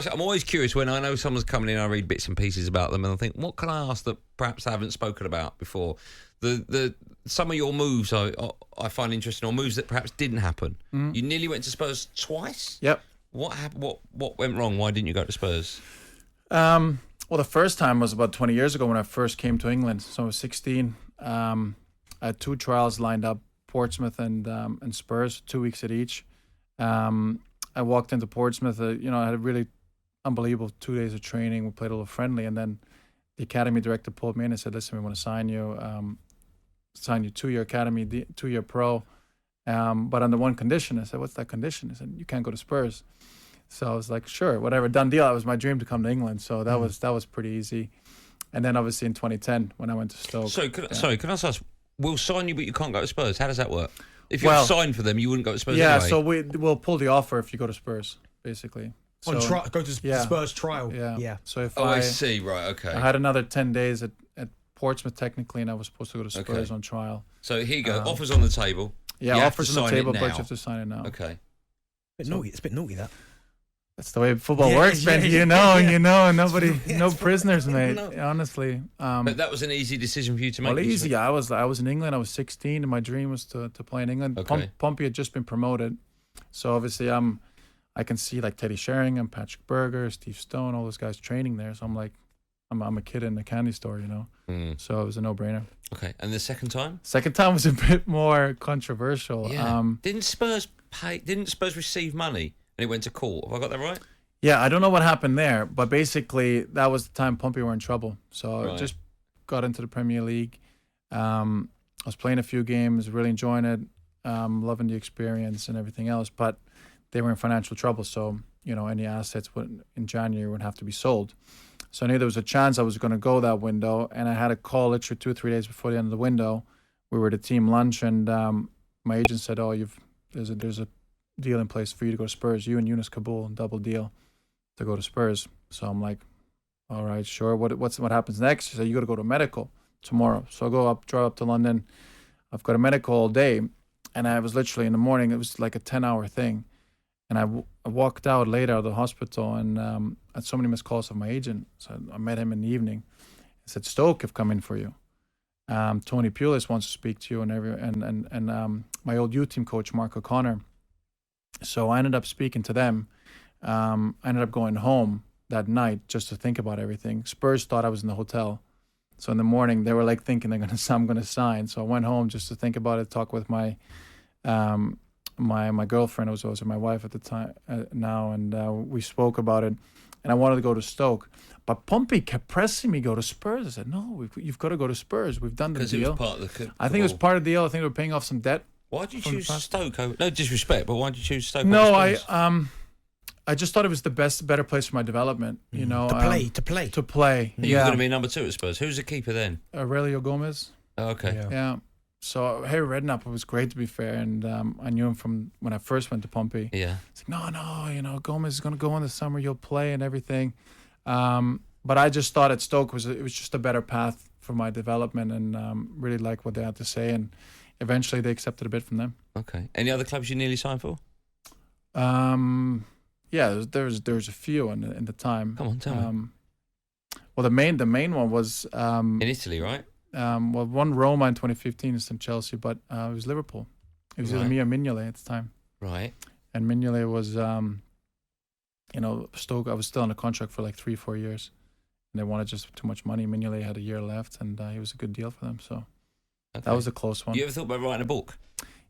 I'm always curious when I know someone's coming in. I read bits and pieces about them, and I think, what can I ask that perhaps I haven't spoken about before? Some of your moves I find interesting, or moves that perhaps didn't happen. You nearly went to Spurs twice. Yep. What happened? What went wrong? Why didn't you go to Spurs? Well, the first time was about 20 years ago when I first came to England. So I was 16. I had 2 trials lined up, Portsmouth and Spurs, 2 weeks at each. I walked into Portsmouth. I had a really unbelievable 2 days of training. We played a little friendly, and then the academy director pulled me in and said, "Listen, we want to sign you 2-year academy, 2-year pro, but under one condition." I said, "What's that condition?" He said, "You can't go to Spurs." So I was like, "Sure, whatever, done deal." It was my dream to come to England, so that was pretty easy. And then obviously in 2010 when I went to Stoke. Sorry, can I ask? We'll sign you, but you can't go to Spurs. How does that work? If you're signed for them, you wouldn't go to Spurs anyway. So we'll pull the offer if you go to Spurs, basically. Go to Spurs trial. Yeah. So if I see. Right. Okay. I had another 10 days at Portsmouth technically, and I was supposed to go to Spurs on trial. So here you go. Offers on the table. Yeah, offers on the table, but you have to sign it now. Okay. It's a bit naughty that. That's the way football works, Ben. You know, nobody, no prisoners, mate. Honestly. But that was an easy decision for you to make. Well, easy. I was in England. I was 16, and my dream was to play in England. Okay. Pompey had just been promoted, so obviously I can see like Teddy Sheringham, Patrick Berger, Steve Stone, all those guys training there. So I'm like, I'm a kid in a candy store, So it was a no-brainer. Okay, and the second time? Second time was a bit more controversial. Yeah. Didn't Spurs receive money and it went to court? Have I got that right? Yeah, I don't know what happened there, but basically that was the time Pompey were in trouble. So I just got into the Premier League. I was playing a few games, really enjoying it, loving the experience and everything else, but they were in financial trouble. So, any assets in January would have to be sold. So I knew there was a chance I was going to go that window, and I had a call literally 2 or 3 days before the end of the window. We were at a team lunch, and my agent said, "Oh, there's a deal in place for you to go to Spurs. You and Yunus Kabul, double deal to go to Spurs." So I'm like, "All right, sure. What happens next?" She said, "You got to go to medical tomorrow." So I drive up to London. I've got a medical all day, and I was literally in the morning. It was like a 10-hour thing. And I walked out later out of the hospital, and I had so many missed calls from my agent. So I met him in the evening. He said, "Stoke have come in for you. Tony Pulis wants to speak to you," and my old youth team coach, Mark O'Connor. So I ended up speaking to them. I ended up going home that night just to think about everything. Spurs thought I was in the hotel. So in the morning, they were like thinking I'm going to sign. So I went home just to think about it, talk with my my girlfriend, was also my wife at the time now, and we spoke about it. And I wanted to go to Stoke, but Pompey kept pressing me go to Spurs. I said, "No, you've got to go to Spurs. We've done the deal." Because it was part of the I think it was part of the deal. I think they were paying off some debt. Why did you choose Stoke? No disrespect, but why did you choose Stoke? No, I just thought it was better place for my development. To play. You were going to be number 2 at Spurs. Who's the keeper then? Aurelio Gomez. Oh, okay. Yeah. So Harry Redknapp was great, to be fair, and I knew him from when I first went to Pompey. Yeah. It's like, no, Gomez is going to go in the summer. You'll play and everything. But I just thought at Stoke it was just a better path for my development, and really liked what they had to say, and eventually they accepted a bid from them. Okay. Any other clubs you nearly signed for? Yeah, there's a few in the time. Come on, tell me. Well, the main one was in Italy, right? One Roma in 2015 and some Chelsea, but it was Liverpool. It was either me or Mignolet at the time. Right. And Mignolet was, Stoke. I was still on a contract for like 3-4 years, and they wanted just too much money. Mignolet had a year left, and he was a good deal for them. So that was a close one. You ever thought about writing a book?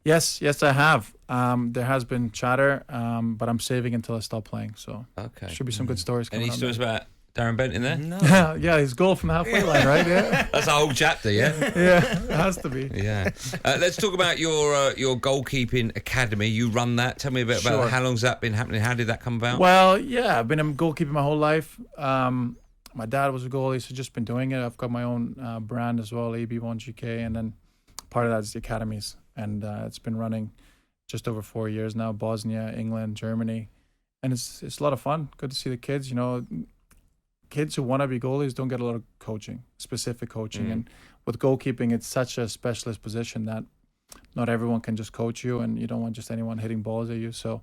Yes, I have. There has been chatter, but I'm saving until I stop playing. So should be some good stories coming up. Any stories about Darren Bent in there? No. Yeah, his goal from the halfway line, right? Yeah. That's a whole chapter, yeah? Yeah, it has to be. Yeah. Let's talk about your Goalkeeping Academy. You run that. Tell me a bit about how long's that been happening? How did that come about? Well, yeah, I've been a goalkeeper my whole life. My dad was a goalie, so just been doing it. I've got my own brand as well, AB1GK, and then part of that is the academies. And it's been running just over 4 years now, Bosnia, England, Germany. And it's a lot of fun. Good to see the kids, kids who want to be goalies don't get a lot of coaching, specific coaching. And with goalkeeping, it's such a specialist position that not everyone can just coach you, and you don't want just anyone hitting balls at you. So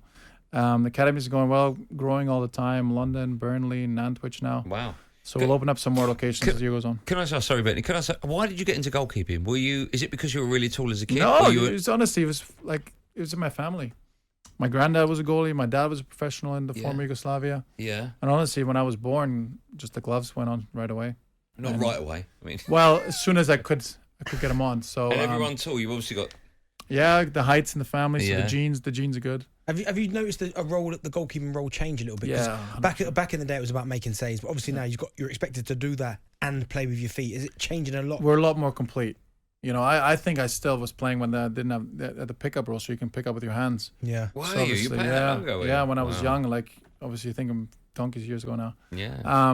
The academy is going well, growing all the time. London, Burnley, Nantwich now. Wow. So we'll open up some more locations as the year goes on. Can I say, sorry, Benny, can I say, why did you get into goalkeeping? Is it because you were really tall as a kid? No, it was honestly, it was in my family. My granddad was a goalie. My dad was a professional in the former Yugoslavia. Yeah. And honestly, when I was born, just the gloves went on right away. Not right away. I mean, well, as soon as I could get them on. So and everyone tall. You've obviously got. Yeah, the heights in the family. So the genes are good. Have you noticed the goalkeeping role change a little bit? Yeah. Back in the day, it was about making saves, but obviously now you're expected to do that and play with your feet. Is it changing a lot? We're a lot more complete. You know, I think I still was playing when I didn't have the pickup role, so you can pick up with your hands. Yeah. Why so you played that long ago? Yeah, when I was young, like obviously I think I'm donkeys years ago now. Yeah.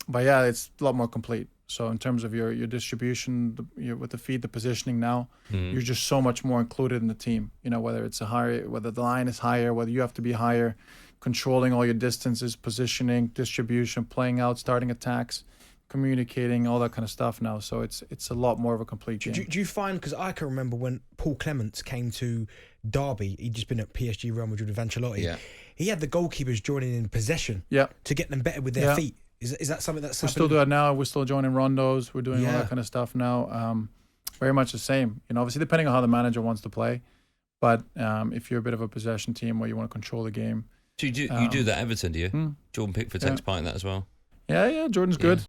But yeah, it's a lot more complete. So in terms of your distribution, with the feet, the positioning now, you're just so much more included in the team. You know, whether the line is higher, whether you have to be higher, controlling all your distances, positioning, distribution, playing out, starting attacks, communicating, all that kind of stuff now. So it's a lot more of a complete game. Do you find, because I can remember when Paul Clements came to Derby, he'd just been at PSG, Real Madrid with Ancelotti. Yeah. He had the goalkeepers joining in possession to get them better with their feet. Is that something that's we still do that now? We're still joining rondos. We're doing all that kind of stuff now. Very much the same. You know, obviously depending on how the manager wants to play, but if you're a bit of a possession team where you want to control the game, Do you do that Everton? Do you? Jordan Pickford takes part in that as well. Yeah, Jordan's good.